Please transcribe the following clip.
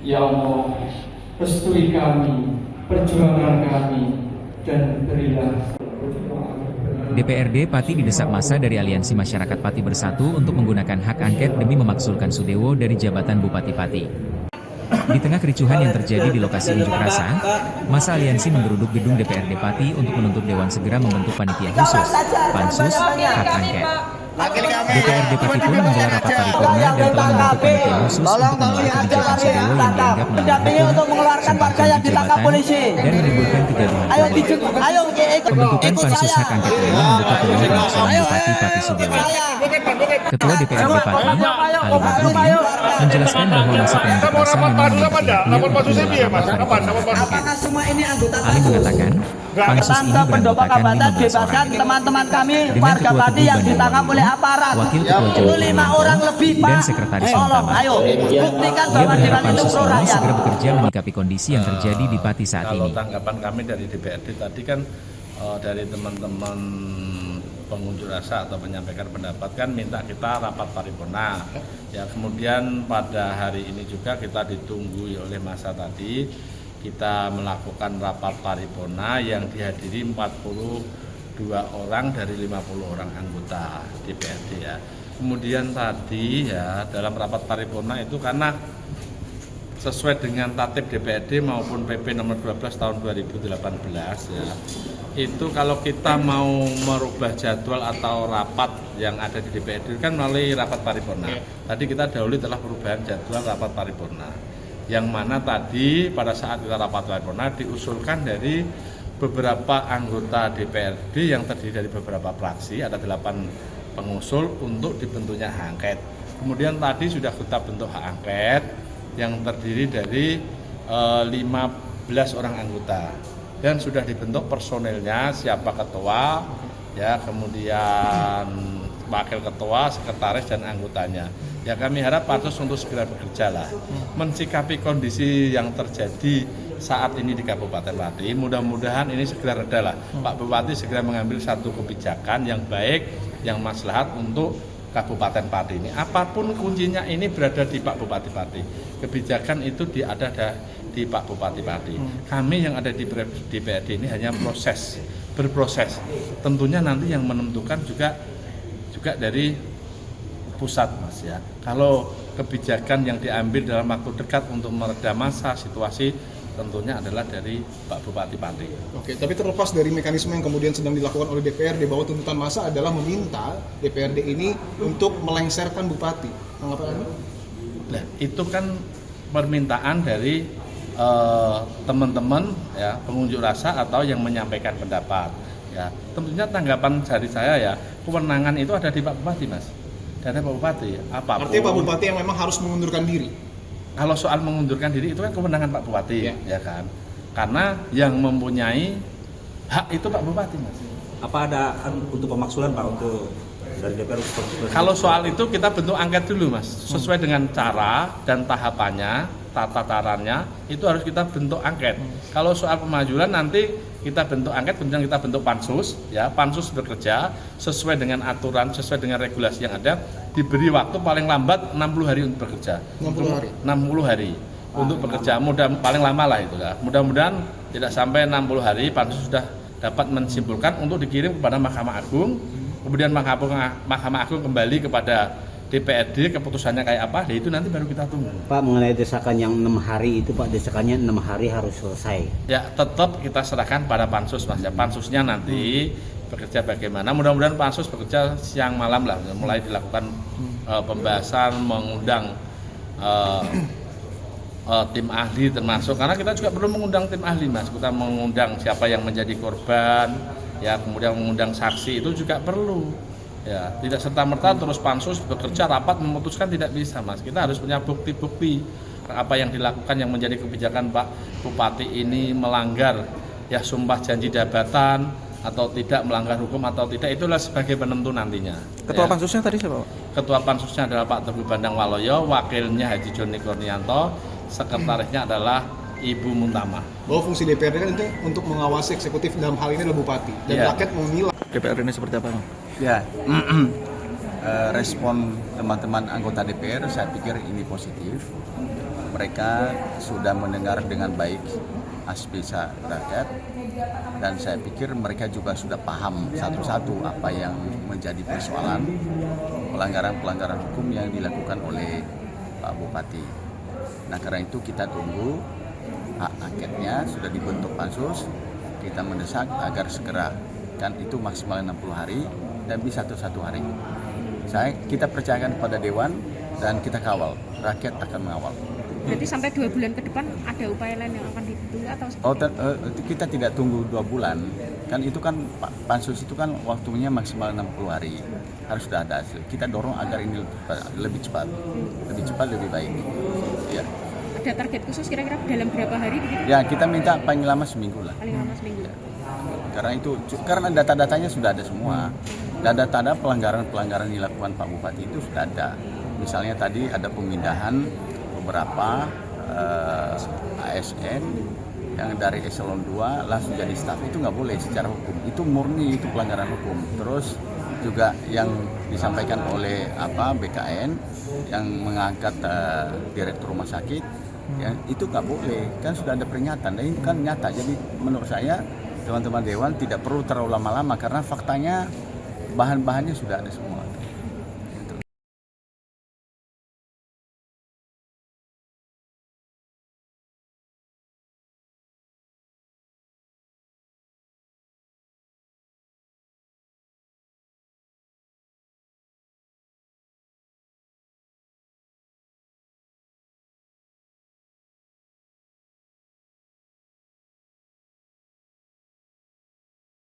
Ya Allah, restui kami, perjuangan kami, dan berilah. DPRD Pati didesak massa dari Aliansi Masyarakat Pati Bersatu untuk menggunakan hak angket demi memakzulkan Sudewo dari jabatan Bupati Pati. Di tengah kericuhan yang terjadi di lokasi unjuk rasa, massa aliansi menggeruduk gedung DPRD Pati untuk menuntut Dewan segera membentuk panitia khusus, pansus, hak angket. DPRD Pati pun menggelar rapat paripurna dan telah membentuk panitia khusus untuk menolak kebijakan Sudewo yang dianggap melanggar hukum, sumpah janji jabatan, dan menimbulkan kegaduhan publik. Pembentukan pansus hak angket ini membuka peluang pengosongan Bupati Pati Sudewo. Ketua DPRD Pati, Ali Badrudin, menjelaskan bahwa masa pengunjuk rasa memang meminta pihaknya untuk menggelar rapat paripurna angket. Ali mengatakan, pansus ini beranggotakan 15 orang. Teman-teman kami Dengan warga Ketua Pati Tugu yang Bandar ditangkap oleh aparat. Wakil Ketua Jawa 5 orang lebih, Pak. dan Sekretaris Utama. Ayo, buktikan Ia bahwa berharap Dewan itu pansus pro ini rakyat. segera bekerja menyikapi kondisi yang terjadi di Pati saat Kalau ini. tanggapan kami dari DPRD tadi kan dari teman-teman pengunjuk rasa atau menyampaikan pendapat kan minta kita rapat paripurna. Ya kemudian pada hari ini juga kita ditunggu oleh masa tadi kita melakukan rapat paripurna yang dihadiri 42 orang dari 50 orang anggota DPRD ya. Kemudian tadi ya dalam rapat paripurna itu karena sesuai dengan tatip DPRD maupun PP nomor 12 tahun 2018 ya. Itu kalau kita mau merubah jadwal atau rapat yang ada di DPRD kan melalui rapat paripurna. Tadi kita dahulu telah perubahan jadwal rapat paripurna. Yang mana tadi pada saat kita rapat paripurna diusulkan dari beberapa anggota DPRD yang terdiri dari beberapa fraksi, ada 8 pengusul untuk dibentuknya hak angket. Kemudian tadi sudah kita bentuk hak angket yang terdiri dari 15 orang anggota dan sudah dibentuk personelnya, siapa ketua ya, kemudian wakil ketua, sekretaris dan anggotanya. Ya kami harap pansus untuk segera bekerja lah, mensikapi kondisi yang terjadi saat ini di Kabupaten Pati. Mudah-mudahan ini segera reda lah. Pak Bupati segera mengambil satu kebijakan yang baik, yang maslahat untuk Kabupaten Pati ini. Apapun kuncinya ini berada di Pak Bupati Pati. Kebijakan itu ada di Pak Bupati Pati. Kami yang ada di DPRD ini hanya berproses. Tentunya nanti yang menentukan juga dari pusat Mas ya. Kalau kebijakan yang diambil dalam waktu dekat untuk meredam masa situasi tentunya adalah dari Pak Bupati Pati. Oke, tapi terlepas dari mekanisme yang kemudian sedang dilakukan oleh DPRD bahwa tuntutan massa adalah meminta DPRD ini untuk melengsarkan Bupati. Tanggapan Anda? Nah, itu kan permintaan dari teman-teman ya pengunjuk rasa atau yang menyampaikan pendapat. Ya, tentunya tanggapan dari saya ya, kewenangan itu ada di Pak Bupati, Mas. Dari Pak Bupati, apapun. Artinya Pak Bupati yang memang harus mengundurkan diri. Kalau soal mengundurkan diri itu kan kewenangan Pak Bupati, ya kan. Karena yang mempunyai hak itu Pak Bupati, Mas. Apa ada untuk pemaksulan Pak untuk dari DPR? Kalau soal itu kita bentuk angket dulu, Mas. Sesuai dengan cara dan tahapannya, tata caranya itu harus kita bentuk angket. Kalau soal pemajulan nanti kita bentuk angket, kemudian kita bentuk pansus, ya pansus bekerja sesuai dengan aturan, sesuai dengan regulasi yang ada, diberi waktu paling lambat 60 hari untuk bekerja. 60 hari untuk bekerja, paling lama lah itu lah. Mudah-mudahan tidak sampai 60 hari pansus sudah dapat menyimpulkan untuk dikirim kepada Mahkamah Agung, kemudian Mahkamah Agung kembali kepada DPRD, keputusannya kayak apa, itu nanti baru kita tunggu. Pak, mengenai desakan yang 6 hari itu, Pak, desakannya 6 hari harus selesai. Ya, tetap kita serahkan pada pansus, Mas. Ya, pansusnya nanti bekerja bagaimana. Mudah-mudahan pansus bekerja siang malam lah, mulai dilakukan pembahasan, mengundang tim ahli termasuk. Karena kita juga perlu mengundang tim ahli, Mas. Kita mengundang siapa yang menjadi korban, ya, kemudian mengundang saksi itu juga perlu. Ya, tidak serta-merta terus pansus bekerja rapat memutuskan, tidak bisa, Mas. Kita harus punya bukti-bukti apa yang dilakukan yang menjadi kebijakan Pak Bupati ini melanggar ya sumpah janji jabatan atau tidak, melanggar hukum atau tidak, itulah sebagai penentu nantinya. Ketua ya. pansusnya tadi siapa, Pak? Ketua pansusnya adalah Pak Teguh Bandang Waloyo, wakilnya Haji Joni Kurnianto, sekretarisnya adalah Ibu Muntama. Bahwa fungsi DPRD kan itu untuk mengawasi eksekutif, dalam hal ini adalah Bupati, dan rakyat menilai. DPR ini seperti apa, Pak? Ya, respon teman-teman anggota DPR saya pikir ini positif. mereka sudah mendengar dengan baik aspirasi rakyat, dan saya pikir mereka juga sudah paham satu-satu apa yang menjadi persoalan pelanggaran-pelanggaran hukum yang dilakukan oleh Pak Bupati. Nah, karena itu kita tunggu hak angketnya, sudah dibentuk pansus, kita mendesak agar segera, kan itu maksimal 60 hari dan bisa satu hari. Kita percayakan kepada Dewan dan kita kawal, rakyat akan mengawal. Berarti sampai 2 bulan ke depan ada upaya lain yang akan ditunggu atau Kita tidak tunggu 2 bulan, kan itu kan pansus itu kan waktunya maksimal 60 hari, harus sudah ada hasil. Kita dorong agar ini lebih cepat, lebih baik. Ya. Ada target khusus kira-kira dalam berapa hari begitu? Ya, kita minta paling lama seminggu lah. Paling lama seminggu. Ya. Karena data-datanya sudah ada semua. Data-data pelanggaran dilakukan Pak Bupati itu sudah ada. Misalnya tadi ada pemindahan beberapa ASN yang dari eselon 2 langsung jadi staf, itu nggak boleh secara hukum, itu murni itu pelanggaran hukum. Terus juga yang disampaikan oleh BKN yang mengangkat direktur rumah sakit, ya, itu nggak boleh, kan sudah ada peringatan dan ini kan nyata. Jadi menurut saya teman-teman Dewan tidak perlu terlalu lama-lama karena faktanya bahan-bahannya sudah ada semua.